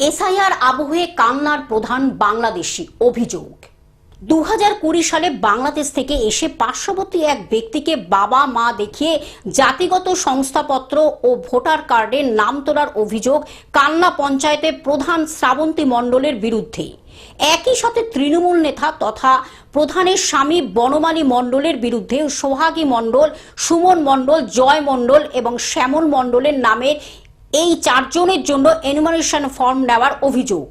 SIR আবহে কান্নার প্রধান বাংলাদেশি অভিযোগ। 2020 সালে বাংলাদেশ থেকে এসে পার্শ্ববর্তী এক ব্যক্তিকে বাবা মা দেখিয়ে জাতিগত শংসাপত্র ও ভোটার কার্ডের নাম তোলার অভিযোগ কান্না পঞ্চায়েতের প্রধান শ্রাবন্তী মণ্ডলের বিরুদ্ধে। একই সাথে তৃণমূল নেতা তথা প্রধানের স্বামী বনমালী মণ্ডলের বিরুদ্ধে সোহাগী মণ্ডল, সুমন মণ্ডল, জয় মণ্ডল এবং শ্যামল মণ্ডলের নামের এই চারজনের জন্য এনুমারেশন ফর্ম নেওয়ার অভিযোগ,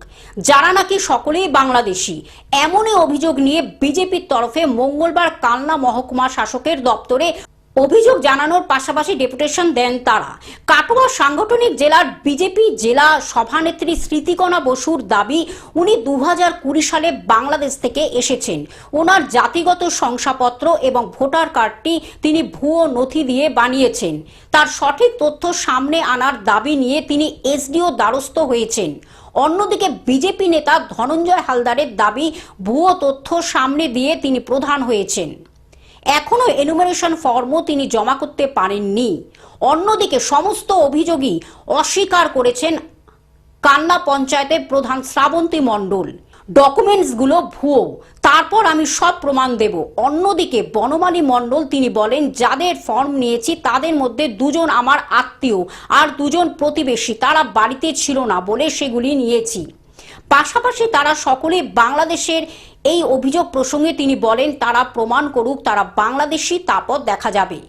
যারা নাকি সকলেই বাংলাদেশি। এমনই অভিযোগ নিয়ে বিজেপির তরফে মঙ্গলবার কালনা মহকুমা শাসকের দপ্তরে অভিযোগ জানানোর পাশাপাশি ডেপুটেশন দেন তারা। কাটোয়া সাংগঠনিক জেলার বিজেপি জেলা সভানেত্রী স্মৃতিকণা বসুর দাবি, উনি 2020 সালে বাংলাদেশ থেকে এসেছেন। ওনার জাতিগত শংসাপত্র এবং ভোটার কার্ডটি তিনি ভুয়ো নথি দিয়ে বানিয়েছেন। তার সঠিক তথ্য সামনে আনার দাবি নিয়ে তিনি এসডিও দ্বারস্থ হয়েছেন। অন্যদিকে বিজেপি নেতা ধনঞ্জয় হালদারের দাবি, ভুয়ো তথ্য সামনে দিয়ে তিনি প্রধান হয়েছেন। এখনো এনুমারেশন ফর্মও তিনি জমা করতে পারেননি। অন্যদিকে সমস্ত অভিযোগই অস্বীকার করেছেন কান্না পঞ্চায়েতের প্রধান শ্রাবন্তী মণ্ডল। ডকুমেন্টসগুলো ভুয়ো, তারপর আমি সব প্রমাণ দেব। অন্যদিকে বনমালী মণ্ডল তিনি বলেন, যাদের ফর্ম নিয়েছি তাদের মধ্যে দুজন আমার আত্মীয় আর দুজন প্রতিবেশী, তারা বাড়িতে ছিল না বলে সেগুলি নিয়েছি। পাশাপাশি তারা সকলে বাংলাদেশের। এই অভিযোগ প্রসঙ্গে তিনি বলেন, তারা প্রমাণ করুক তারা বাংলাদেশি, তারপর দেখা যাবে।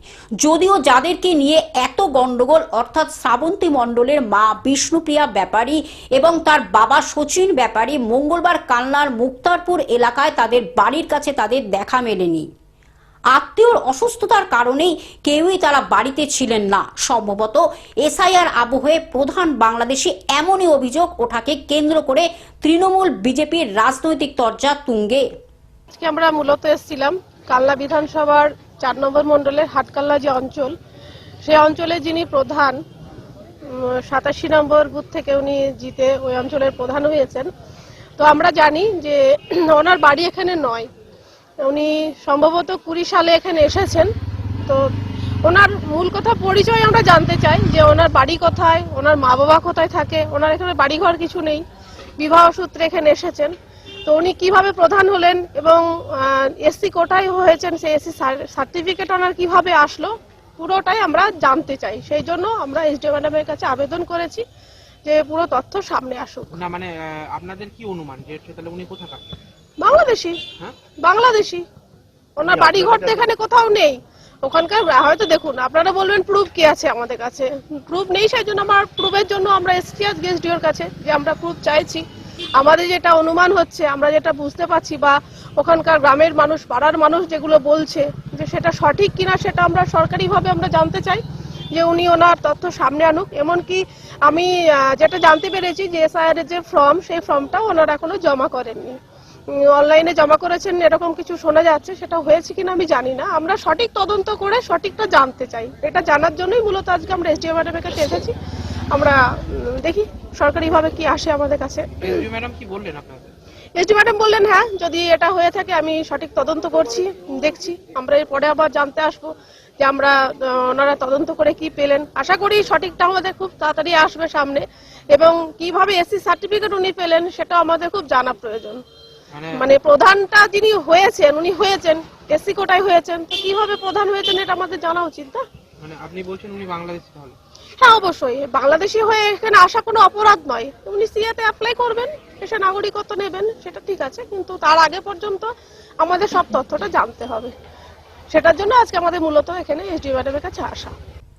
যদিও যাদেরকে নিয়ে এত গন্ডগোল, অর্থাৎ শ্রাবন্তী মণ্ডলের মা বিষ্ণুপ্রিয়া ব্যাপারী এবং তার বাবা সচিন ব্যাপারী, মঙ্গলবার কালনার মুক্তারপুর এলাকায় তাদের বাড়ির কাছে তাদের দেখা মেলেনি। আত্মীয়র অসুস্থতার কারণেই কেউই তারা বাড়িতে ছিলেন না। সম্ভবত এসআইআর আবহে প্রধান বাংলাদেশি, এমনই অভিযোগ ওঠাকে কেন্দ্র করে তৃণমূল বিজেপির রাজনৈতিক তরজা তুঙ্গে। আজকে আমরা মূলত এসেছিলাম কালনা বিধানসভার 4 নম্বর মণ্ডলের হাটকাল্লা যে অঞ্চল, সেই অঞ্চলে যিনি প্রধান 87 নম্বর বুথ থেকে উনি জিতে ওই অঞ্চলের প্রধান হয়েছেন। তো আমরা জানি যে ওনার বাড়ি এখানে নয়, উনি সম্ভবত 20 সালে এখানে এসেছেন। তো ওনার মূল কথা পরিচয় আমরা জানতে চাই যে ওনার বাড়ি কোথায়, ওনার মা বাবা কোথায় থাকে। ওনার এখানে বাড়িঘর কিছু নেই, বিবাহ সূত্রে এখানে এসেছেন। তো উনি কিভাবে প্রধান হলেন এবং এসসি কোটায় হয়েছেন, সেই এসসি সার্টিফিকেট ওনার কিভাবে আসলো, পুরোটাই আমরা জানতে চাই। সেই জন্য আমরা এসডিও ম্যাডামের কাছে আবেদন করেছি যে পুরো তথ্য সামনে আসুক। না মানে আপনাদের কি অনুমান যে তাহলে উনি কোথাকার? বাংলাদেশি। বাংলাদেশি। ওনার বাড়ি ঘর তো এখানে কোথাও নেই। ওখানকার হয়তো দেখুন, আপনারা বলবেন প্রুফ কি আছে আমাদের কাছে, প্রুফ নেই। সেই জন্য আমার প্রুফের জন্য আমরা এসছি আজকে এসডিওর কাছে যে আমরা প্রুফ চাইছি। আমাদের যেটা অনুমান হচ্ছে, আমরা যেটা বুঝতে পারছি, বা ওখানকার গ্রামের মানুষ, পাড়ার মানুষ যেগুলো বলছে যে সেটা সঠিক কিনা, সেটা আমরা সরকারিভাবে আমরা জানতে চাই যে উনি ওনার তথ্য সামনে আনুক। এমনকি আমি যেটা জানতে পেরেছি যে এসআইআর এর যে ফর্ম, সেই ফর্মটাও ওনারা এখনো জমা করেননি, অনলাইনে জমা করেছেন এরকম কিছু শোনা যাচ্ছে। সেটা হয়েছে কিনা আমি জানি না। আমরা সঠিক তদন্ত করে সঠিকটা জানতে চাই। এটা জানার জন্যই মূলত আজকে আমরা এসডিও ম্যাডামের কাছে এসেছি। আমরা দেখি সরকারিভাবে কি আসে আমাদের কাছে। এসডিও ম্যাডাম কি বললেন আপনাদের? এসডিও ম্যাডাম বললেন, হ্যাঁ, যদি এটা হয়ে থাকে আমি সঠিক তদন্ত করছি, দেখছি। আমরা এরপরে আবার জানতে আসবো যে আমরা ওনারা তদন্ত করে কি পেলেন। আশা করি সঠিকটা আমাদের খুব তাড়াতাড়ি আসবে সামনে, এবং কিভাবে এসসি সার্টিফিকেট উনি পেলেন সেটা আমাদের খুব জানা প্রয়োজন। মানে প্রধানটা যিনি হয়েছেন, উনি হয়েছেন এসসি কোটায় হয়েছেন, তো কিভাবে প্রধান হয়েছেন এটা আমাদের জানা উচিত। না মানে আপনি বলছেন উনি বাংলাদেশি তাহলে? হ্যাঁ, অবশ্যই বাংলাদেশি হয়ে এখানে আসা কোনো অপরাধ নয়। উনি সিএতে অ্যাপ্লাই করবেন, এসে নাগরিকত্ব নেবেন, সেটা ঠিক আছে, কিন্তু তার আগে পর্যন্ত আমাদের সব তথ্যটা জানতে হবে। সেটার জন্য আজকে আমাদের মূলত এখানে এসডিও ম্যাডামের কাছে আসা।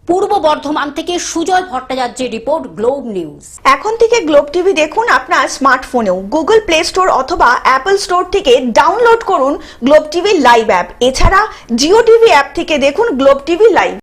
পূর্ব বর্ধমান থেকে সুজয় ভট্টাচার্যের রিপোর্ট, গ্লোব নিউজ। এখন থেকে গ্লোব টিভি দেখুন আপনার স্মার্টফোনেও। গুগল প্লে স্টোর অথবা অ্যাপল স্টোর থেকে ডাউনলোড করুন গ্লোব টিভি লাইভ অ্যাপ। এছাড়া জিও টিভি অ্যাপ থেকে দেখুন গ্লোব টিভি লাইভ।